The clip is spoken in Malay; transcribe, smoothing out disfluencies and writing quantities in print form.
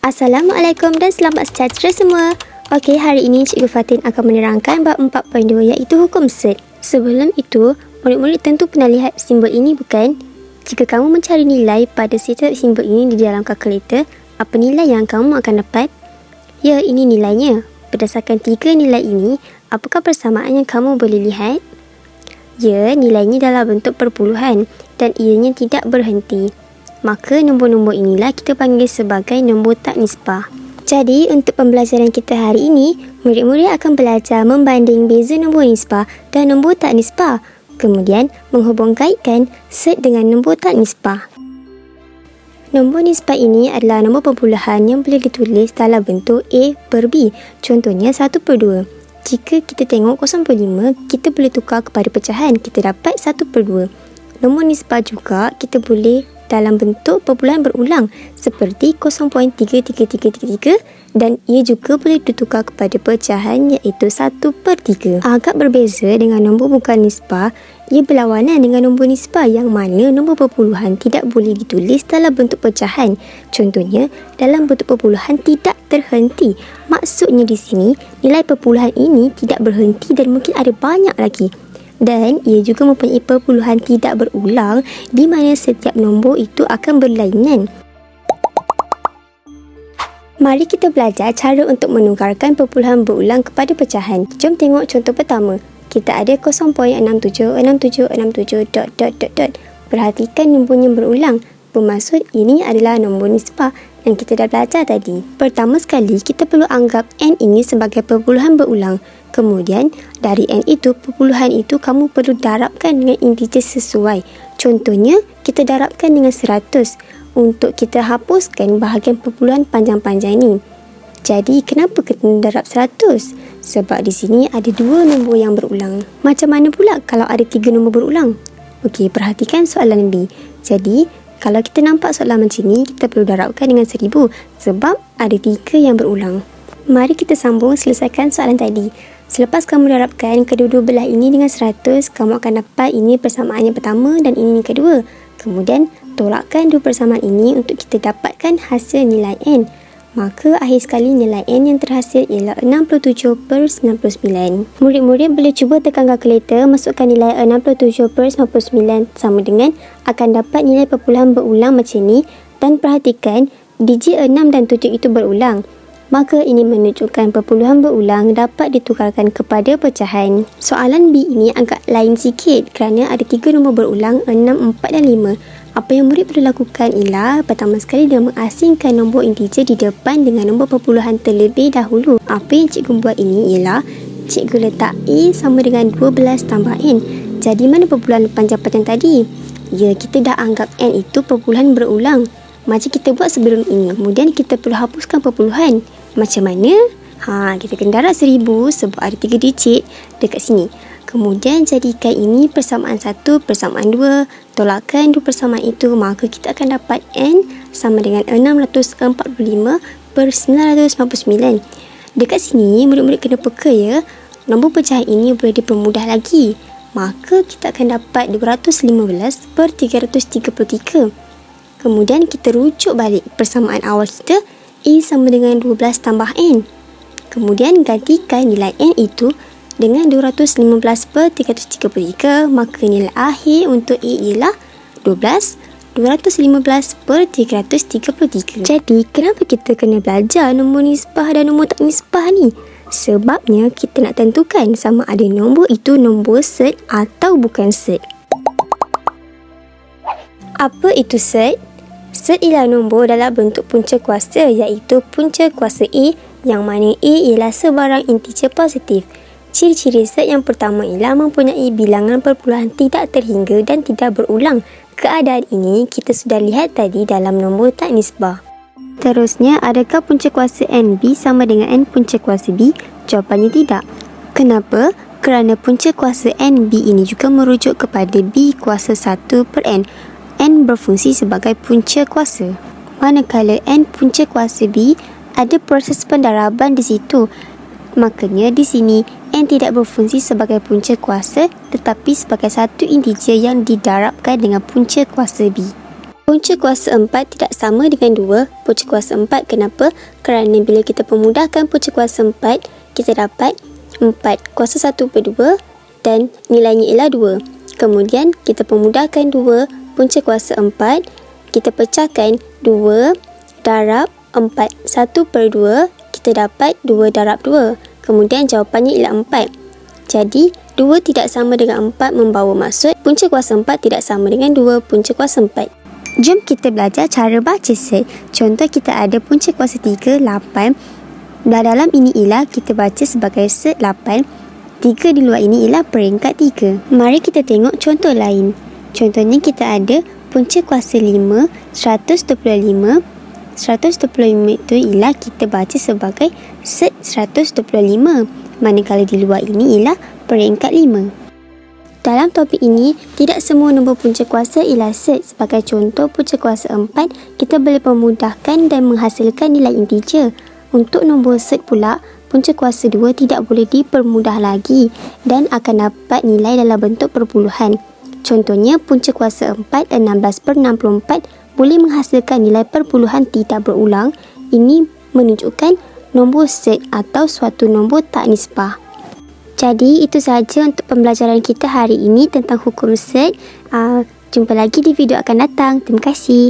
Assalamualaikum dan selamat sejahtera semua. Okey, hari ini Cikgu Fatin akan menerangkan bab 4.2 iaitu hukum set. Sebelum itu, murid-murid tentu pernah lihat simbol ini bukan? Jika kamu mencari nilai pada setiap simbol ini di dalam kalkulator, apa nilai yang kamu akan dapat? Ya, ini nilainya. Berdasarkan 3 nilai ini, apakah persamaan yang kamu boleh lihat? Ya, nilainya dalam bentuk perpuluhan dan ianya tidak berhenti. Maka nombor-nombor inilah kita panggil sebagai nombor tak nisbah. Jadi, untuk pembelajaran kita hari ini, murid-murid akan belajar membanding beza nombor nisbah dan nombor tak nisbah. Kemudian, menghubungkaitkan set dengan nombor tak nisbah. Nombor nisbah ini adalah nombor perpuluhan yang boleh ditulis dalam bentuk A per B. Contohnya 1/2. Jika kita tengok 0.5, kita boleh tukar kepada pecahan. Kita dapat 1/2. Nombor nisbah juga kita boleh dalam bentuk perpuluhan berulang seperti 0.33333 dan ia juga boleh ditukar kepada pecahan iaitu 1/3. Agak berbeza dengan nombor bukan nisbah, ia berlawanan dengan nombor nisbah yang mana nombor perpuluhan tidak boleh ditulis dalam bentuk pecahan. Contohnya, dalam bentuk perpuluhan tidak terhenti. Maksudnya di sini, nilai perpuluhan ini tidak berhenti dan mungkin ada banyak lagi. Dan ia juga mempunyai perpuluhan tidak berulang di mana setiap nombor itu akan berlainan. Mari kita belajar cara untuk menukarkan perpuluhan berulang kepada pecahan. Jom tengok contoh pertama. Kita ada 0.676767... Perhatikan nombornya berulang. Bermaksud ini adalah nombor nisbah yang kita dah belajar tadi. Pertama sekali, kita perlu anggap n ini sebagai perpuluhan berulang. Kemudian, dari n itu, perpuluhan itu kamu perlu darabkan dengan integer sesuai. Contohnya, kita darabkan dengan 100 untuk kita hapuskan bahagian perpuluhan panjang-panjang ni. Jadi, kenapa kita darab 100? Sebab di sini ada 2 nombor yang berulang. Macam mana pula kalau ada 3 nombor berulang? Okey, perhatikan soalan B. Jadi, kalau kita nampak soalan macam ni, kita perlu darabkan dengan 1000 sebab ada 3 yang berulang. Mari kita sambung selesaikan soalan tadi. Selepas kamu darabkan kedua-dua belah ini dengan 100, kamu akan dapat ini persamaan yang pertama dan ini yang kedua. Kemudian, tolakkan dua persamaan ini untuk kita dapatkan hasil nilai n. Maka, akhir sekali nilai n yang terhasil ialah 67/99. Murid-murid boleh cuba tekan kalkulator, masukkan nilai 67/99 sama dengan akan dapat nilai perpuluhan berulang macam ni dan perhatikan digit 6 dan 7 itu berulang. Maka ini menunjukkan perpuluhan berulang dapat ditukarkan kepada pecahan. Soalan B ini agak lain sikit kerana ada 3 nombor berulang 6, 4 dan 5. Apa yang murid perlu lakukan ialah pertama sekali dia mengasingkan nombor integer di depan dengan nombor perpuluhan terlebih dahulu. Apa yang cikgu buat ini ialah cikgu letak A sama dengan 12 tambah N. Jadi mana perpuluhan panjang-panjang tadi? Ya, kita dah anggap N itu perpuluhan berulang. Macam kita buat sebelum ini. Kemudian kita perlu hapuskan perpuluhan. Macam mana? Kita kena darab 1000 sebab ada 3 digit dekat sini. Kemudian jadikan ini persamaan 1, persamaan 2. Tolakkan 2 persamaan itu. Maka kita akan dapat N sama dengan 645/999. Dekat sini, murid-murid kena peka ya. Nombor pecahan ini boleh dipermudah lagi. Maka kita akan dapat 215/333. Kemudian kita rujuk balik persamaan awal kita. A sama dengan 12 tambah N. Kemudian gantikan nilai N itu dengan 215/333. Maka nilai akhir untuk A ialah 215/333. Jadi, kenapa kita kena belajar nombor nisbah dan nombor tak nisbah ni? Sebabnya kita nak tentukan sama ada nombor itu nombor set atau bukan set. Apa itu set? Set ialah nombor dalam bentuk punca kuasa iaitu punca kuasa A yang mana A ialah sebarang integer positif. Ciri-ciri set yang pertama ialah mempunyai bilangan perpuluhan tidak terhingga dan tidak berulang. Keadaan ini kita sudah lihat tadi dalam nombor tak nisbah. Terusnya, adakah punca kuasa NB sama dengan N punca kuasa B? Jawapannya tidak. Kenapa? Kerana punca kuasa NB ini juga merujuk kepada B kuasa 1/N. N berfungsi sebagai punca kuasa. Manakala N punca kuasa B, ada proses pendaraban di situ. Makanya di sini N tidak berfungsi sebagai punca kuasa tetapi sebagai satu integer yang didarabkan dengan punca kuasa B. Punca kuasa 4 tidak sama dengan 2 punca kuasa 4. Kenapa? Kerana bila kita pemudahkan punca kuasa 4, kita dapat 4 kuasa 1 per 2 dan nilainya ialah 2. Kemudian kita pemudahkan 2 punca kuasa 4, kita pecahkan 2 darab 4. 1 per 2, kita dapat 2 darab 2. Kemudian jawapannya ialah 4. Jadi, 2 tidak sama dengan 4 membawa maksud punca kuasa 4 tidak sama dengan 2 punca kuasa 4. Jom kita belajar cara baca set. Contoh kita ada punca kuasa 3, 8. Dalam ini ialah kita baca sebagai set 8. 3 di luar ini ialah peringkat 3. Mari kita tengok contoh lain. Contohnya kita ada punca kuasa 5, 125. 125 itu ialah kita baca sebagai set 125. Manakala di luar ini ialah peringkat 5. Dalam topik ini, tidak semua nombor punca kuasa ialah set. Sebagai contoh, punca kuasa 4, kita boleh memudahkan dan menghasilkan nilai integer. Untuk nombor set pula, punca kuasa 2 tidak boleh dipermudah lagi dan akan dapat nilai dalam bentuk perpuluhan. Contohnya, punca kuasa 4, 16 per 64, boleh menghasilkan nilai perpuluhan tidak berulang. Ini menunjukkan nombor set atau suatu nombor tak nisbah. Jadi, itu sahaja untuk pembelajaran kita hari ini tentang hukum set. Jumpa lagi di video akan datang. Terima kasih.